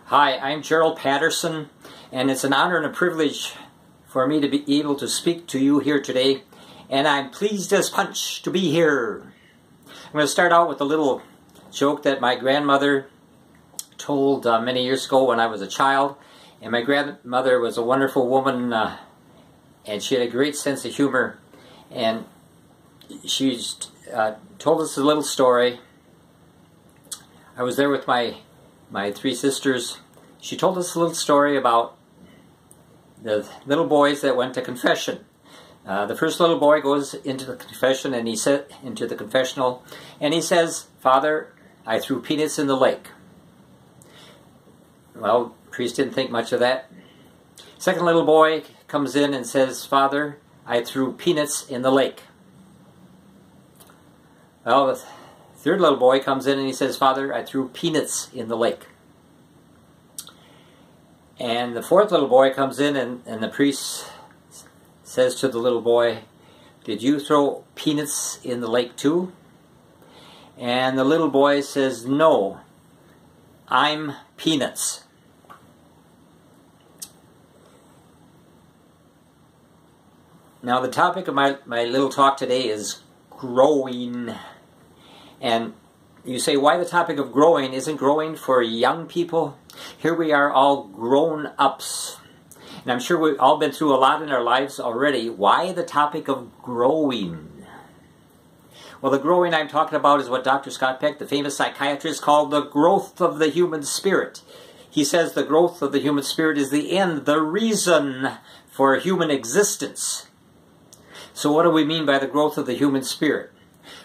Hi, I'm Gerald Patterson, and it's an honor and a privilege for me to be able to speak to you here today, and I'm pleased as punch to be here. I'm going to start out with a little joke that my grandmother told many years ago when I was a child, and my grandmother was a wonderful woman, and she had a great sense of humor, and she told us a little story. I was there with my three sisters. She told us a little story about the little boys that went to confession. The first little boy goes into the confession, and he said into the confessional, and he says, "Father, I threw peanuts in the lake." Well, the priest didn't think much of that. Second little boy comes in and says, "Father, I threw peanuts in the lake." Well, the third little boy comes in and he says, "Father, I threw peanuts in the lake." And the fourth little boy comes in and the priest says to the little boy, "Did you throw peanuts in the lake too?" And the little boy says, "No, I'm peanuts." Now the topic of my little talk today is growing. And you say, why the topic of growing? Isn't growing for young people? Here we are, all grown-ups. And I'm sure we've all been through a lot in our lives already. Why the topic of growing? Well, the growing I'm talking about is what Dr. Scott Peck, the famous psychiatrist, called the growth of the human spirit. He says the growth of the human spirit is the end, the reason for human existence. So what do we mean by the growth of the human spirit?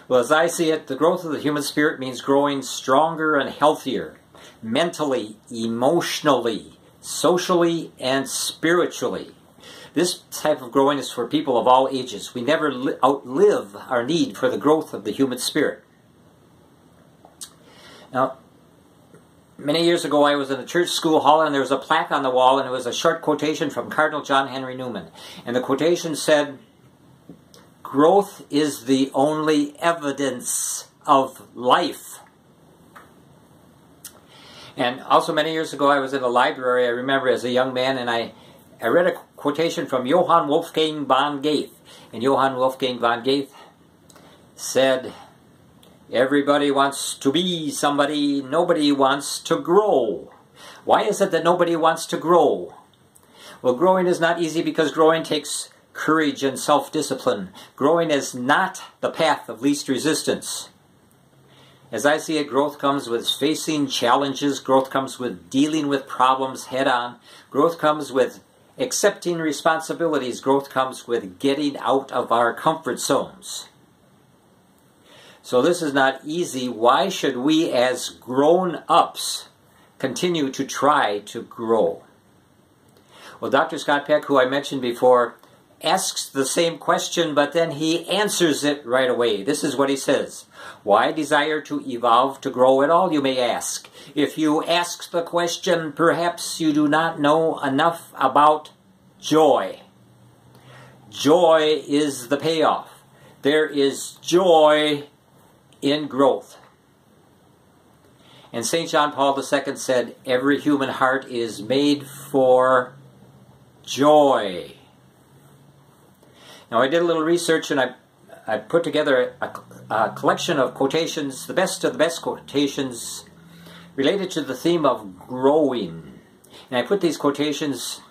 Well, as I see it, the growth of the human spirit means growing stronger and healthier, mentally, emotionally, socially, and spiritually. This type of growing is for people of all ages. We never outlive our need for the growth of the human spirit. Now, many years ago I was in a church school hall, and there was a plaque on the wall, and it was a short quotation from Cardinal John Henry Newman. And the quotation said, "Growth is the only evidence of life." And also many years ago I was in a library, I remember as a young man, and I read a quotation from Johann Wolfgang von Goethe. And Johann Wolfgang von Goethe said, "Everybody wants to be somebody, nobody wants to grow." Why is it that nobody wants to grow? Well, growing is not easy because growing takes courage and self-discipline. Growing is not the path of least resistance. As I see it, growth comes with facing challenges. Growth comes with dealing with problems head-on. Growth comes with accepting responsibilities. Growth comes with getting out of our comfort zones. So this is not easy. Why should we as grown-ups continue to try to grow? Well, Dr. Scott Peck, who I mentioned before, asks the same question, but then he answers it right away. This is what he says. Why desire to evolve, to grow at all, you may ask? If you ask the question, perhaps you do not know enough about joy. Joy is the payoff. There is joy in growth. And St. John Paul II said, every human heart is made for joy. Now I did a little research, and I put together a collection of quotations, the best of the best quotations related to the theme of growing. And I put these quotations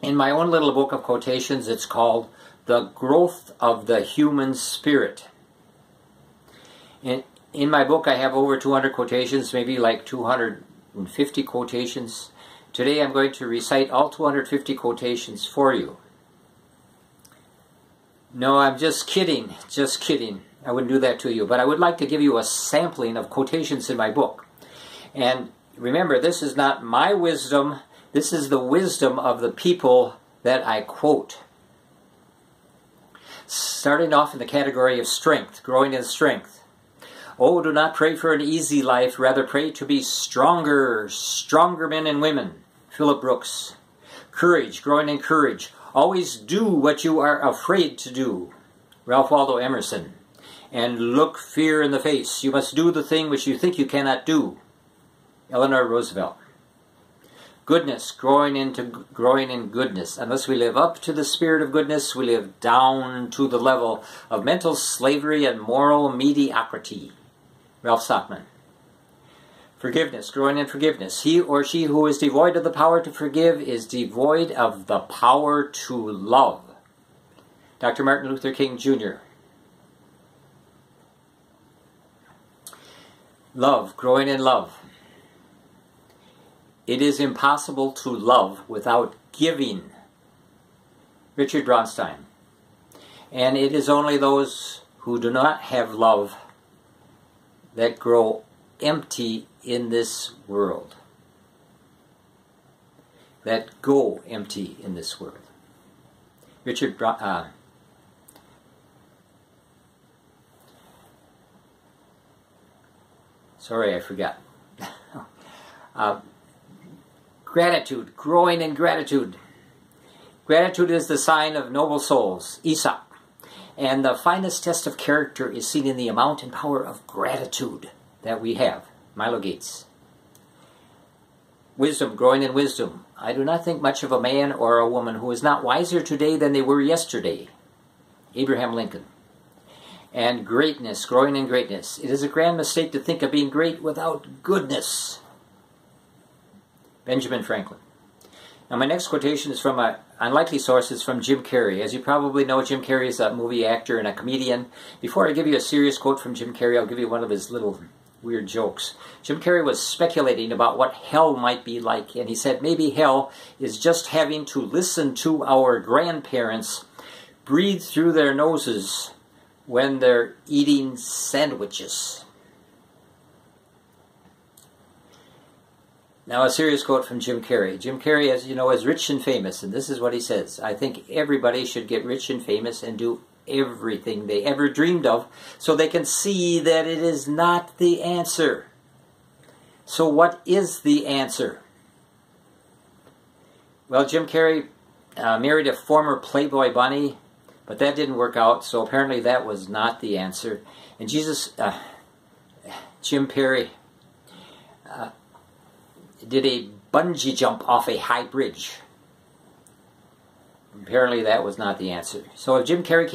in my own little book of quotations. It's called The Growth of the Human Spirit. And in my book I have over 200 quotations, maybe like 250 quotations. Today I'm going to recite all 250 quotations for you. No, I'm just kidding. Just kidding. I wouldn't do that to you. But I would like to give you a sampling of quotations in my book. And remember, this is not my wisdom. This is the wisdom of the people that I quote. Starting off in the category of strength, growing in strength. "Oh, do not pray for an easy life. Rather pray to be stronger, stronger men and women." Philip Brooks. Courage, growing in courage. "Always do what you are afraid to do." Ralph Waldo Emerson. "And look fear in the face. You must do the thing which you think you cannot do." Eleanor Roosevelt. Goodness, growing in goodness. Unless we live up to the spirit of goodness, we live down to the level of mental slavery and moral mediocrity. Ralph Stockman. Forgiveness, growing in forgiveness. He or she who is devoid of the power to forgive is devoid of the power to love. Dr. Martin Luther King, Jr. Love, growing in love. It is impossible to love without giving. Richard Bronstein. And it is only those who do not have love that grow empty in this world. That go empty in this world. Sorry, I forgot. Gratitude, growing in gratitude. Gratitude is the sign of noble souls, Aesop. And the finest test of character is seen in the amount and power of gratitude that we have, Milo Gates. Wisdom, growing in wisdom. I do not think much of a man or a woman who is not wiser today than they were yesterday, Abraham Lincoln. And greatness, growing in greatness. It is a grand mistake to think of being great without goodness. Benjamin Franklin. Now my next quotation is from an unlikely source. It's from Jim Carrey. As you probably know, Jim Carrey is a movie actor and a comedian. Before I give you a serious quote from Jim Carrey, I'll give you one of his little weird jokes. Jim Carrey was speculating about what hell might be like, and he said maybe hell is just having to listen to our grandparents breathe through their noses when they're eating sandwiches. Now a serious quote from Jim Carrey. Jim Carrey, as you know, is rich and famous, and this is what he says. I think everybody should get rich and famous and do everything they ever dreamed of so they can see that it is not the answer. So what is the answer? Well, Jim Carrey married a former Playboy bunny, but that didn't work out, so apparently that was not the answer. And Jim Carrey did a bungee jump off a high bridge. Apparently that was not the answer. So if Jim Carrey